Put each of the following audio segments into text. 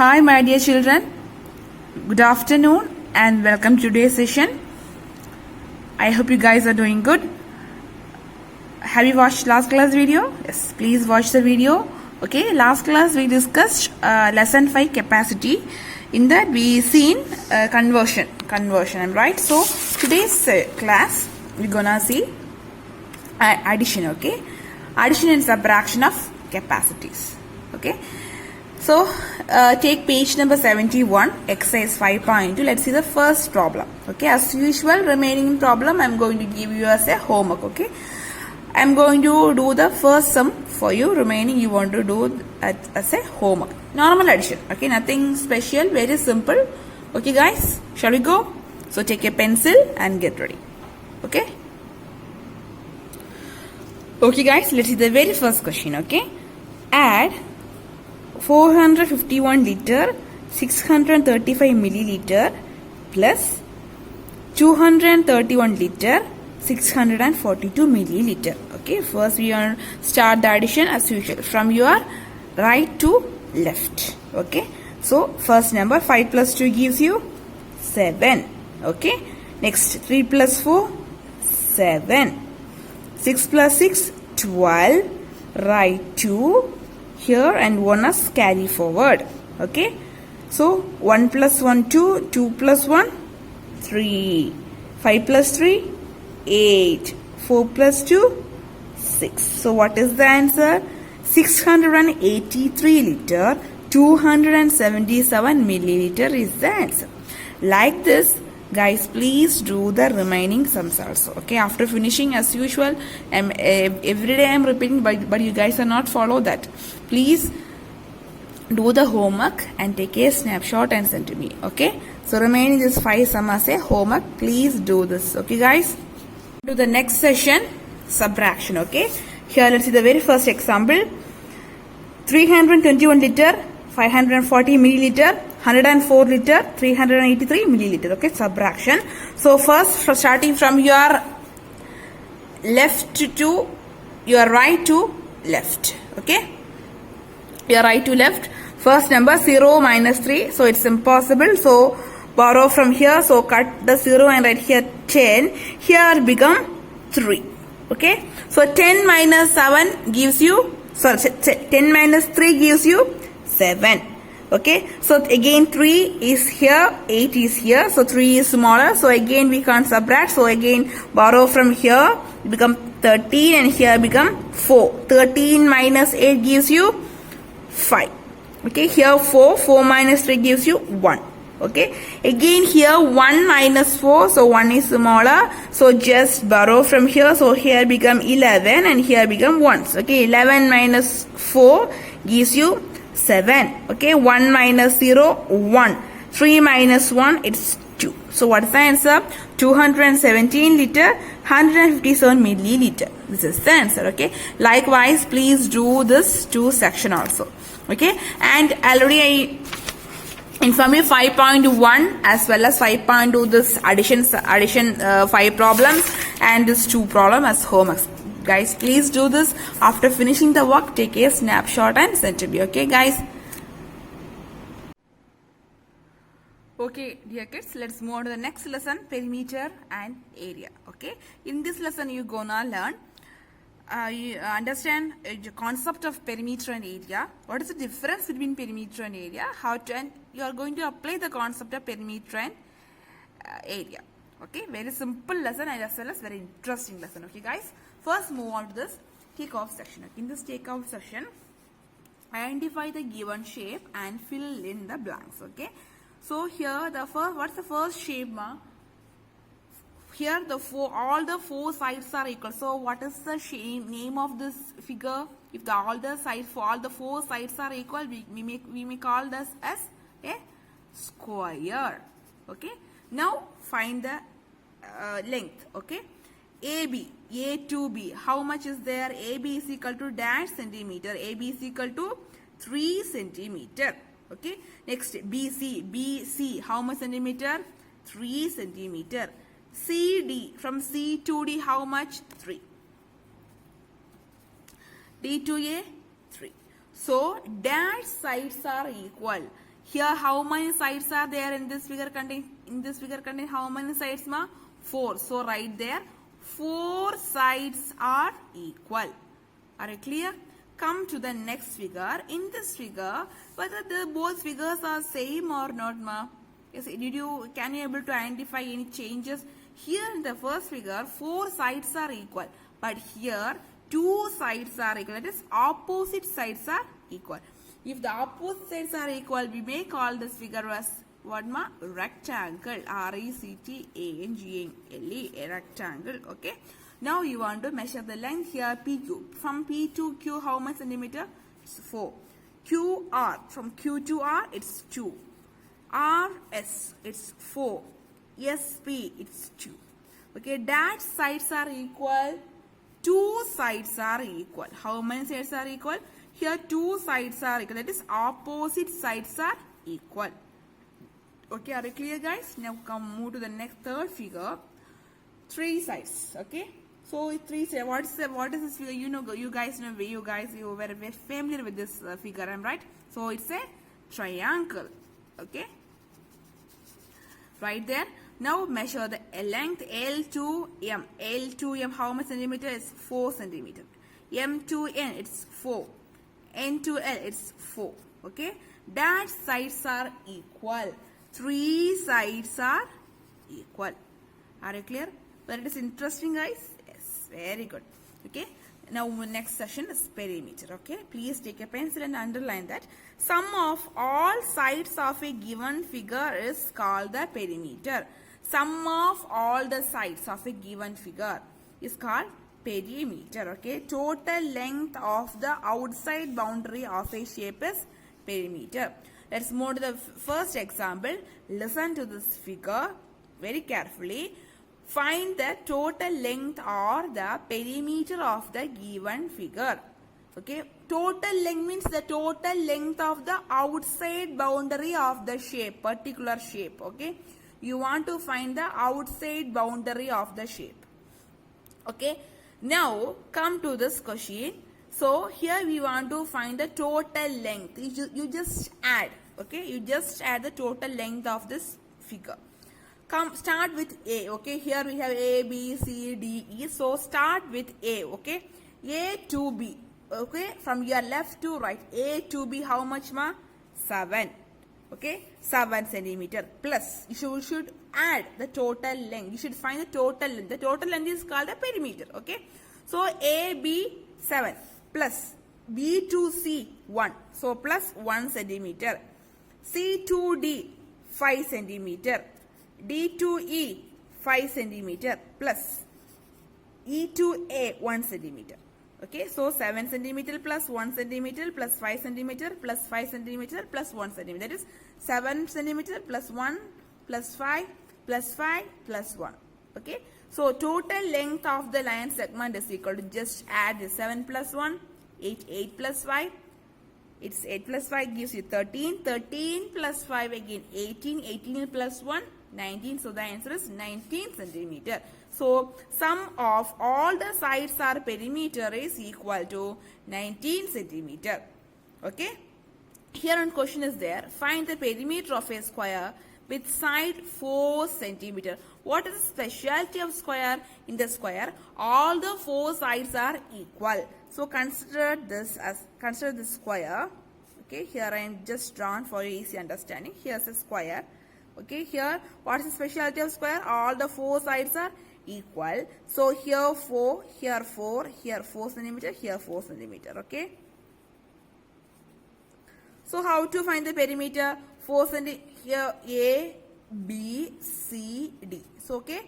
Hi, my dear children. Good afternoon and welcome to today's session. I hope you guys are doing good. Have you watched last class video? Yes, please watch the video. Okay, last class we discussed lesson 5 capacity. In that we seen conversion, right? So today's class we're gonna see addition. Okay, addition and subtraction of capacities. Okay. So, take page number 71, exercise 5.2. Let's see the first problem. Okay, as usual, remaining problem I'm going to give you as a homework. Okay, I'm going to do the first sum for you. Remaining you want to do as a homework. Normal addition. Okay, nothing special, very simple. Okay, guys, shall we go? So, take a pencil and get ready. Okay. Okay, guys, let's see the very first question. Okay, add 451 liter 635 milliliter plus 231 liter 642 milliliter. Okay, first we are start the addition as usual from your right to left. Okay, so first number 5 plus 2 gives you 7. Okay, next 3 plus 4 7, 6 plus 6 12, right 2 here and 1 as carry forward. Okay, so 1 plus 1 2, 2 plus 1 3, 5 plus 3 8, 4 plus 2 6. So what is the answer? 683 liter 277 milliliter is the answer. Like this, guys, please do the remaining sums also. Okay, after finishing as usual, every day I'm repeating, but you guys are not follow that. Please do the homework and take a snapshot and send to me. Okay, so remaining this 5 sum as a homework. Please do this. Okay, guys. To the next session, subtraction. Okay, here let's see the very first example. 321 liter 540 milliliter 104 liter 383 milliliter. Okay, subtraction. So first starting from your left to your right to left. Okay, your right to left. First number 0 minus 3, so it's impossible, so borrow from here, so cut the 0 and write here 10. Here become 3. Okay, so 10 minus 7 gives you, sorry, 10 minus 3 gives you 7. Okay, so again 3 is here, 8 is here, so 3 is smaller, so again we can't subtract, so again borrow from here, become 13 and here become 4. 13 minus 8 gives you 5. Okay, here 4 minus 3 gives you 1. Okay, again here 1 minus 4, so 1 is smaller, so just borrow from here, so here become 11 and here become 1. Okay, 11 minus 4 gives you 7. Okay, 1 minus 0 1, 3 minus 1 it's 2. So what is the answer? 217 liter 157 milliliter. This is the answer. Okay, likewise please do this 2 section also. Okay, and already I inform you 5.1 as well as 5.2 this addition 5 problems and this 2 problem as homework. Guys, please do this. After finishing the work, take a snapshot and send to me. Okay, guys. Okay, dear kids, let's move on to the next lesson, perimeter and area. Okay, in this lesson you're gonna learn you understand the concept of perimeter and area. What is the difference between perimeter and area? How to, and you are going to apply the concept of perimeter and area. Okay, very simple lesson and as well as very interesting lesson. Okay, guys. First, move on to this takeoff section. In this takeoff section, identify the given shape and fill in the blanks. Okay. So here the first, what's the first shape, ma? Here the all the 4 sides are equal. So what is the name of this figure? If all the 4 sides are equal, we may call this as a square. Okay. Now find the length. Okay. A to B. How much is there? AB is equal to dash centimeter. AB is equal to 3 centimeter. Okay. Next BC. How much centimeter? 3 centimeter. CD. From C to D, how much? 3. D to A, 3. So dash sides are equal. Here, how many sides are there in this figure contain how many sides, ma? 4. So, right there, 4 sides are equal. Are you clear? Come to the next figure. In this figure, whether the both figures are same or not, ma? Yes, can you able to identify any changes? Here in the first figure, 4 sides are equal. But here, 2 sides are equal. That is, opposite sides are equal. If the opposite sides are equal, we may call this figure as what, ma? Rectangle. R-E-C-T-A-N-G-L-E. A rectangle. Okay. Now you want to measure the length here, PQ. From P to Q, how much centimeter? It's 4. QR. From Q to R, it's 2. RS, it's 4. SP, it's 2. Okay. Dash sides are equal. 2 sides are equal. How many sides are equal? Here 2 sides are equal. That is, opposite sides are equal. Okay, are you clear, guys? Now move to the next third figure. 3 sides. Okay. So 3 sides. What is this figure? You guys are very familiar with this figure. I'm right. So it's a triangle. Okay. Right there. Now measure the length L to M. L to M, how much centimeter? Is 4 centimeter. M to N, it's 4. N to L, it's 4. Okay. Dash sides are equal. 3 sides are equal. Are you clear? But it is interesting, guys. Yes, very good. Okay. Now next session is perimeter. Okay. Please take a pencil and underline that. Sum of all sides of a given figure is called the perimeter. Sum of all the sides of a given figure is called perimeter. Okay. Total length of the outside boundary of a shape is perimeter. Let's move to the first example. Listen to this figure very carefully. Find the total length or the perimeter of the given figure. Okay. Total length means the total length of the outside boundary of the shape, particular shape. Okay. You want to find the outside boundary of the shape. Okay. Now come to this question. So here we want to find the total length. You just add. Okay. You just add the total length of this figure. Start with A. Okay. Here we have A, B, C, D, E. So start with A. Okay. A to B. Okay. From your left to right. A to B, how much, ma? 7. Okay. 7 centimeter plus. You should add the total length. You should find the total length. The total length is called the perimeter. Okay. So A, B, 7 plus B to C, 1. So plus 1 centimeter. C to D, 5 centimeter. D to E, 5 centimeter plus E to A, 1 centimeter. Okay, so 7 centimeter plus 1 centimeter plus 5 centimeter plus 5 centimeter plus 1 centimeter. That is 7 centimeter plus 1 plus 5 plus 5 plus 1. Okay, so total length of the line segment is equal to, just add the 7 plus 1, 8, 8 plus 5. It's 8 plus 5 gives you 13. 13 plus 5 again 18. 18 plus 1, 19. So the answer is 19 centimeter. So sum of all the sides are perimeter is equal to 19 centimeter. Okay. Here one question is there. Find the perimeter of a square with side 4 centimeter. What is the specialty of square? In the square, all the 4 sides are equal. So consider this square. Okay, here I am just drawn for easy understanding. Here's a square. Okay, here what is the specialty of square? All the 4 sides are equal. So here 4, here 4, here 4 centimeter, here 4 centimeter. Okay. So how to find the perimeter? 4 centimeter. Here A, B, C, D. So okay.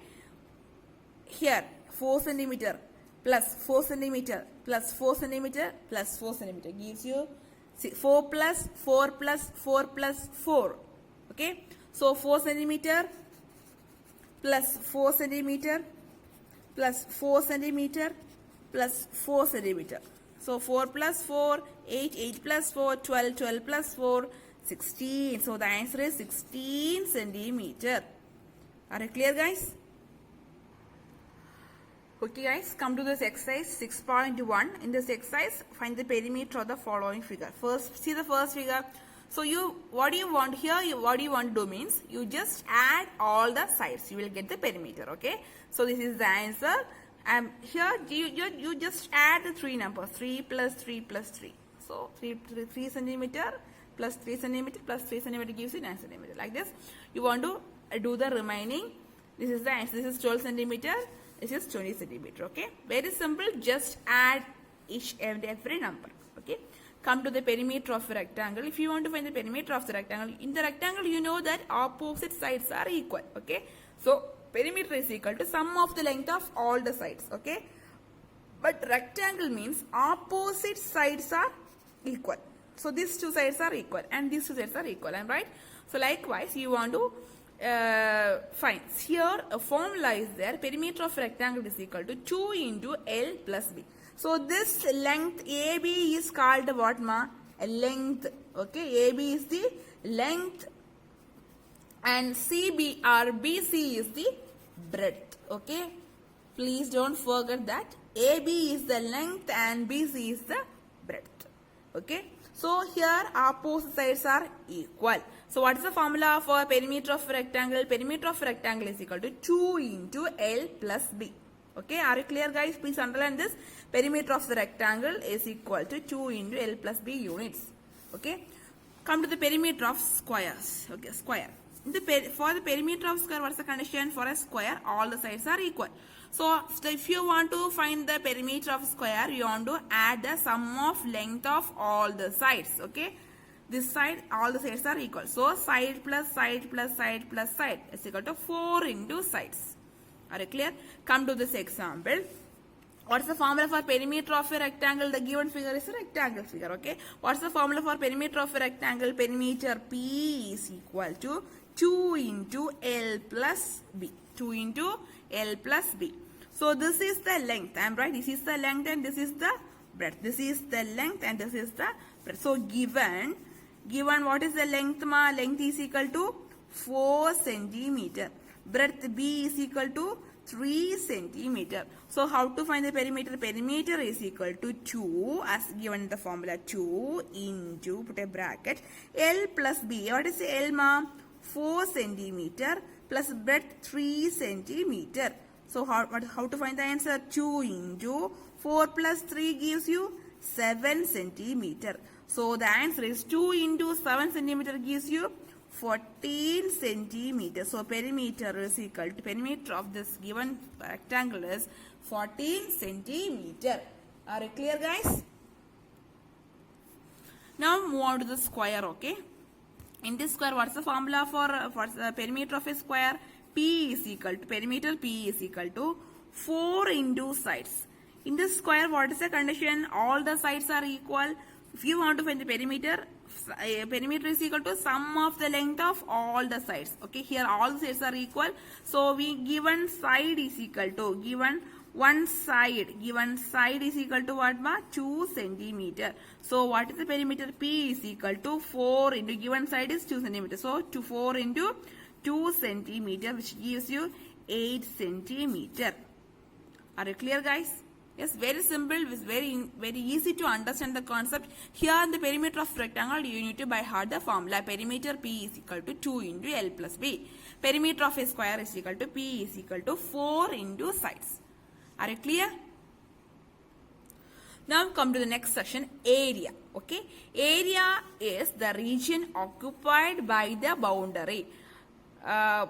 Here 4 centimeter plus 4 centimeter plus 4 centimeter plus 4 centimeter gives you 4 plus 4 plus 4 plus 4. Okay. So 4 centimeter plus 4 centimeter plus 4 centimeter plus 4 centimeter. So 4 plus 4, 8, 8 plus 4, 12, 12 plus 4, 16. So the answer is 16 centimeter. Are you clear, guys? Okay, guys, come to this exercise 6.1. In this exercise, find the perimeter of the following figure. First, see the first figure. So what do you want here? What do you want to do means you just add all the sides. You will get the perimeter. Okay. So this is the answer. And here you just add the three numbers. 3 plus 3 plus 3. So 3 centimeter plus 3 centimeter plus 3 centimeter gives you 9 centimeter. Like this. You want to do the remaining. This is the answer. This is 12 centimeter. This is 20 centimeter. Okay. Very simple. Just add each and every number. Okay. Come to the perimeter of a rectangle. If you want to find the perimeter of the rectangle, in the rectangle you know that opposite sides are equal. Okay. So perimeter is equal to sum of the length of all the sides. Okay. But rectangle means opposite sides are equal. So these two sides are equal and these two sides are equal. Am I right? So likewise you want to find. Here a formula is there. Perimeter of rectangle is equal to 2 into L plus B. So this length AB is called what ma? A length. Okay. AB is the length and CB or BC is the breadth. Okay. Please don't forget that AB is the length and BC is the breadth. Okay. So here opposite sides are equal. So what is the formula for perimeter of rectangle? Perimeter of rectangle is equal to 2 into L plus B. Okay, are you clear guys? Please underline this. Perimeter of the rectangle is equal to 2 into L plus B units. Okay. Come to the perimeter of squares. Okay, square. For the perimeter of square, what's the condition? For a square, all the sides are equal. So if you want to find the perimeter of square, you want to add the sum of length of all the sides. Okay. This side, all the sides are equal. So side plus side plus side plus side is equal to 4 into sides. Are you clear? Come to this example. What's the formula for perimeter of a rectangle? The given figure is a rectangle figure. Okay. What's the formula for perimeter of a rectangle? Perimeter P is equal to 2 into L plus B. 2 into L plus B. So this is the length. I am right. This is the length and this is the breadth. This is the length and this is the breadth. So given what is the length ma? Length is equal to 4 centimeter. Breadth B is equal to 3 centimeter. So how to find the perimeter? Perimeter is equal to 2 as given the formula 2 into, put a bracket, L plus B. What is L ma? 4 centimeter plus breadth 3 centimeter. So how to find the answer? 2 into 4 plus 3 gives you 7 centimeter. So the answer is 2 into 7 centimeter gives you 14 centimeters. So perimeter is equal to perimeter of this given rectangle is 14 centimeter. Are you clear guys? Now move on to the square. Okay. In this square, what's the formula for the perimeter of a square? P is equal to perimeter P is equal to 4 into sides. In this square, what is the condition? All the sides are equal. If you want to find the perimeter is equal to sum of the length of all the sides. Okay, here all the sides are equal. So given side is equal to, given side is equal to what ma? 2 centimeter. So what is the perimeter? P is equal to 4 into given side is 2 centimeter. So 4 into 2 centimeter which gives you 8 centimeter. Are you clear guys? Yes, very simple. It's very easy to understand the concept. Here in the perimeter of rectangle, you need to by heart the formula. Perimeter P is equal to 2 into L plus B. Perimeter of a square is equal to P is equal to 4 into sides. Are you clear? Now come to the next section, area. Okay, area is the region occupied by the boundary.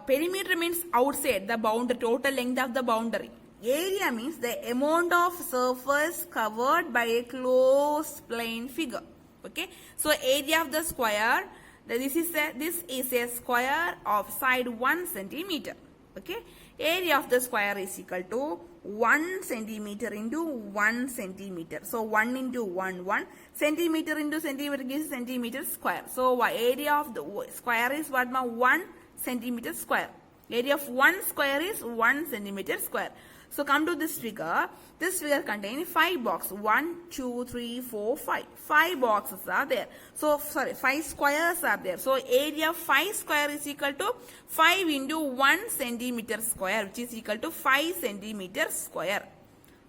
Perimeter means outside the boundary, total length of the boundary. Area means the amount of surface covered by a closed plane figure. Okay, so area of the square. This is a square of side 1 centimeter. Okay, area of the square is equal to 1 centimeter into 1 centimeter. So 1 into 1 centimeter into centimeter gives centimeter square. So area of the square is what ma? 1 centimeter square. Area of one square is 1 centimeter square. So come to this figure. This figure contains 5 boxes. 1, 2, 3, 4, 5. 5 boxes are there. So 5 squares are there. So area of 5 square is equal to 5 into 1 centimeter square, which is equal to 5 centimeter square.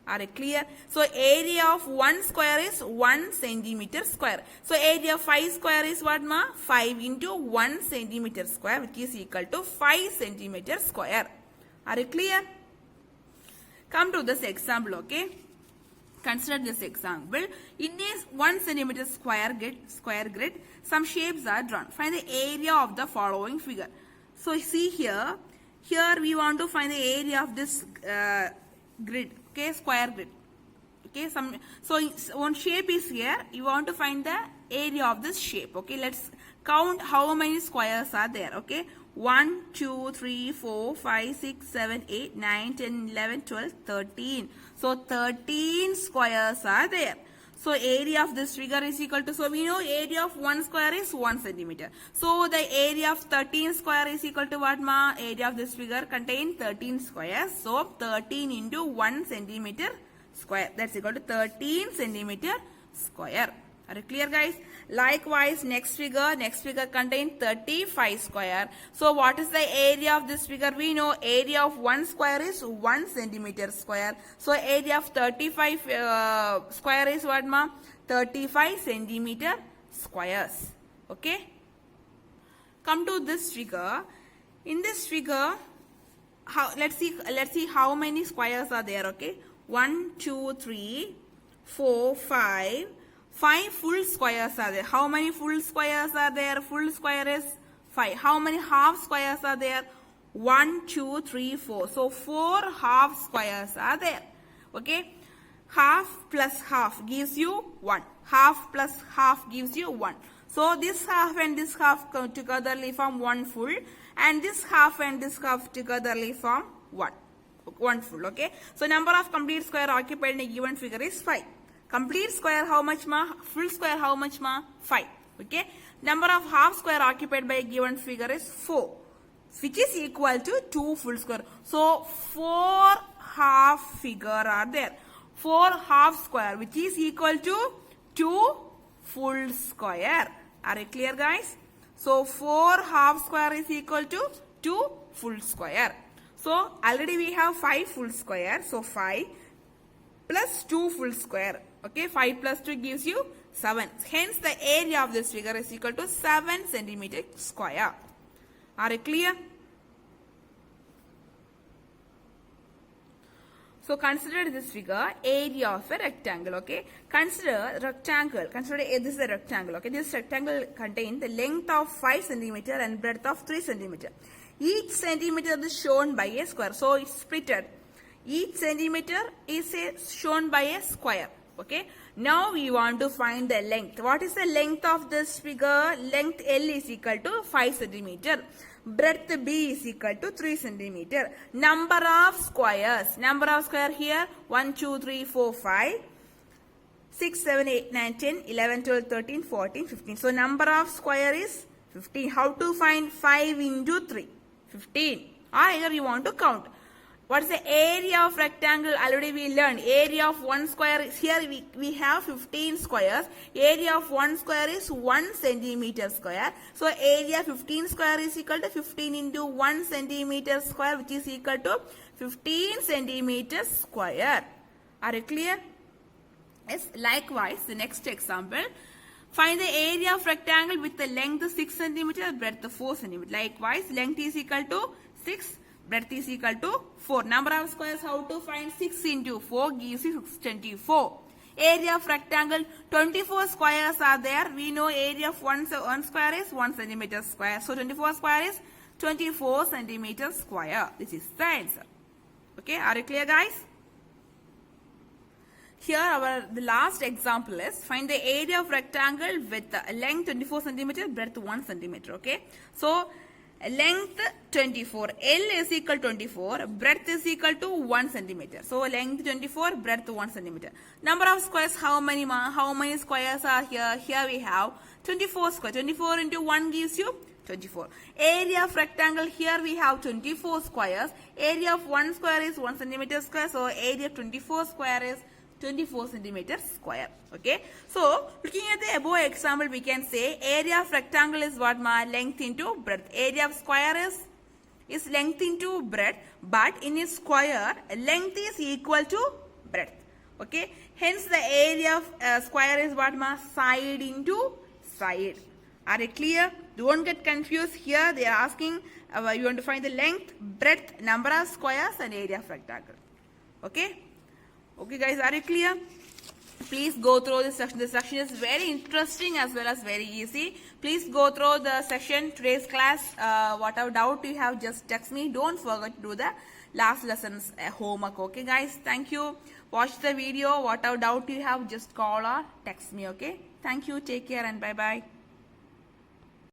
Are it clear? So area of 1 square is 1 centimeter square. So area of 5 square is what ma? 5 into 1 centimeter square, which is equal to 5 centimeter square. Are it clear? Come to this example, okay? Consider this example. In this 1 centimeter square grid, some shapes are drawn. Find the area of the following figure. So see here we want to find the area of this grid, okay, square grid. Okay, so one shape is here. You want to find the area of this shape. Okay, let's count how many squares are there. Okay, 1, 2, 3, 4, 5, 6, 7, 8, 9, 10, 11, 12, 13. So 13 squares are there. So area of this figure is equal to, so we know area of 1 square is 1 centimeter. So the area of 13 square is equal to what ma? Area of this figure contains 13 squares. So 13 into 1 centimeter square. That's equal to 13 centimeter square. Are you clear, guys? Likewise, next figure contains 35 square. So what is the area of this figure? We know area of 1 square is 1 centimeter square. So area of 35 square is what ma? 35 centimeter squares. Okay. Come to this figure. In this figure, let's see how many squares are there. Okay. 1, 2, 3, 4, 5. 5 full squares are there. How many full squares are there? Full square is 5. How many half squares are there? 1, 2, 3, 4. So 4 half squares are there. Okay. Half plus half gives you 1. Half plus half gives you 1. So this half and this half togetherly form 1 full. And this half and this half togetherly form 1 full. Okay. So number of complete square occupied in a given figure is 5. Complete square how much ma? Full square how much ma? 5. Okay. Number of half square occupied by a given figure is 4, which is equal to 2 full square. So 4 half figure are there. 4 half square, which is equal to 2 full square. Are you clear, guys? So 4 half square is equal to 2 full square. So already we have 5 full square. So 5 plus 2 full square. Okay, 5 plus 2 gives you 7. Hence, the area of this figure is equal to 7 centimeter square. Are you clear? So, consider this figure, area of a rectangle. Okay, consider rectangle. Consider this is a rectangle. Okay, this rectangle contains the length of 5 centimeter and breadth of 3 centimeter. Each centimeter is shown by a square. So, it's splitted. Each centimeter is shown by a square. Okay. Now we want to find the length. What is the length of this figure? Length L is equal to 5 centimeter. Breadth B is equal to 3 centimeter. Number of squares. Number of square here 1, 2, 3, 4, 5, 6, 7, 8, 9, 10, 11, 12, 13, 14, 15. So number of square is 15. How to find 5 into 3? 15. Or either you want to count. What is the area of rectangle? Already we learned. Area of 1 square is here we have 15 squares. Area of 1 square is 1 centimeter square. So area 15 square is equal to 15 into 1 centimeter square, which is equal to 15 centimeter square. Are you clear? Yes. Likewise, the next example. Find the area of rectangle with the length 6 centimeter, breadth 4 centimeter. Likewise, length is equal to 6. Breadth is equal to 4. Number of squares, how to find? 6 into 4 gives you 24. Area of rectangle, 24 squares are there. We know area of one square is 1 centimeter square. So 24 square is 24 centimeter square. This is the answer. Okay, are you clear, guys? Here the last example is find the area of rectangle with length 24 centimeter, breadth 1 centimeter. Okay, so length 24, L is equal to 24, breadth is equal to 1 centimeter. So length 24, breadth 1 centimeter. Number of squares, how many squares are here? Here we have 24 square. 24 into 1 gives you 24. Area of rectangle, here we have 24 squares. Area of 1 square is 1 centimeter square. So area of 24 square is 24 centimeters square. Okay. So, looking at the above example, we can say area of rectangle is what ma? Length into breadth. Area of square is length into breadth, but in a square, length is equal to breadth. Okay, hence the area of square is what, ma? Side into side. Are you clear? Don't get confused here. They are asking, you want to find the length, breadth, number of squares and area of rectangle. Okay? Okay guys, are you clear? Please go through this section. This section is very interesting as well as very easy. Please go through the session, today's class. Whatever doubt you have, just text me. Don't forget to do the last lessons homework. Okay guys, thank you. Watch the video. Whatever doubt you have, just call or text me. Okay, thank you. Take care and bye bye.